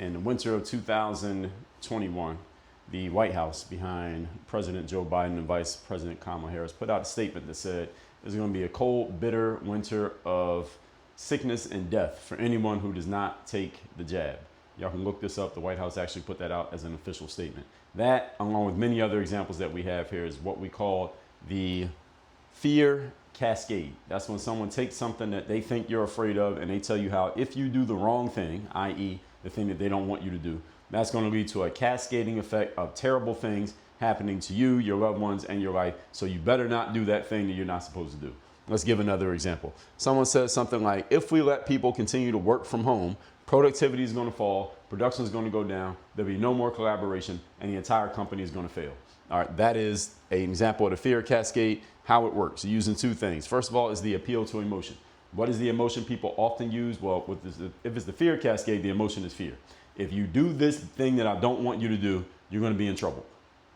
in the winter of 2021, the White House behind President Joe Biden and Vice President Kamala Harris put out a statement that said there's going to be a cold, bitter winter of sickness and death for anyone who does not take the jab. Y'all can look this up. The White House actually put that out as an official statement. That, along with many other examples that we have here, is what we call the fear cascade. That's when someone takes something that they think you're afraid of and they tell you how if you do the wrong thing, i.e. the thing that they don't want you to do, that's going to lead to a cascading effect of terrible things happening to you, your loved ones, and your life. So you better not do that thing that you're not supposed to do. Let's give another example. Someone says something like, if we let people continue to work from home, productivity is going to fall, production is going to go down, there'll be no more collaboration, and the entire company is going to fail. All right, that is an example of the fear cascade, how it works. You're using two things. First of all is the appeal to emotion. What is the emotion people often use? Well, if it's the fear cascade, the emotion is fear. If you do this thing that I don't want you to do, you're going to be in trouble,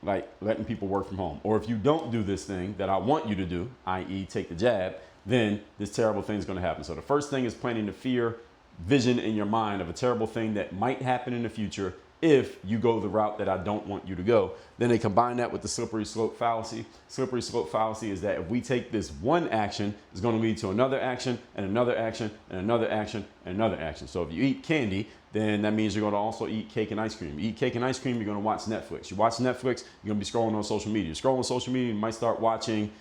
like letting people work from home. Or if you don't do this thing that I want you to do, i.e. take the jab, then this terrible thing is going to happen. So the first thing is planting the fear vision in your mind of a terrible thing that might happen in the future if you go the route that I don't want you to go. Then they combine that with the slippery slope fallacy. Slippery slope fallacy is that if we take this one action, it's going to lead to another action and another action and another action and another action. So if you eat candy, then that means you're going to also eat cake and ice cream. You eat cake and ice cream, you're going to watch Netflix. You watch Netflix, you're going to be scrolling on social media. Scrolling on social media, you might start watching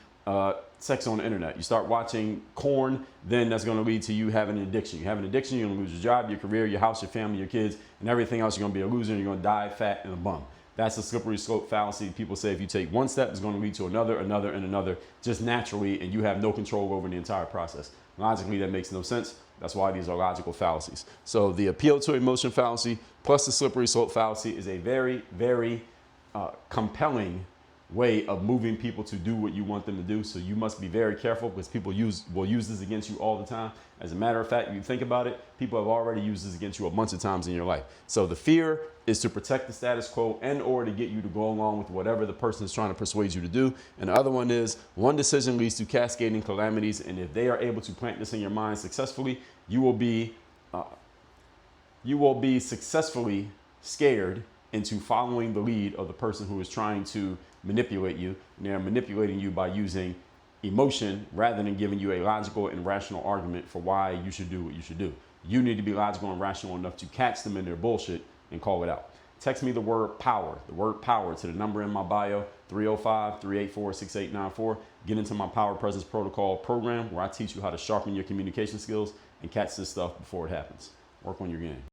sex on the internet. You start watching porn, then that's going to lead to you having an addiction. You have an addiction, you're going to lose your job, your career, your house, your family, your kids, and everything else. You're going to be a loser and you're going to die fat and a bum. That's the slippery slope fallacy. People say if you take one step, it's going to lead to another, another, and another, just naturally, and you have no control over the entire process. Logically, that makes no sense. That's why these are logical fallacies. So the appeal to emotion fallacy plus the slippery slope fallacy is a very, very compelling way of moving people to do what you want them to do. So you must be very careful because people will use this against you all the time. As a matter of fact, you think about it, people have already used this against you a bunch of times in your life. So the fear is to protect the status quo and or to get you to go along with whatever the person is trying to persuade you to do. And the other one is one decision leads to cascading calamities. And if they are able to plant this in your mind successfully, you will be successfully scared into following the lead of the person who is trying to manipulate you. And they're manipulating you by using emotion rather than giving you a logical and rational argument for why you should do what you should do. You need to be logical and rational enough to catch them in their bullshit and call it out. Text me the word power to the number in my bio, 305-384-6894. Get into my Power Presence Protocol program where I teach you how to sharpen your communication skills and catch this stuff before it happens. Work on your game.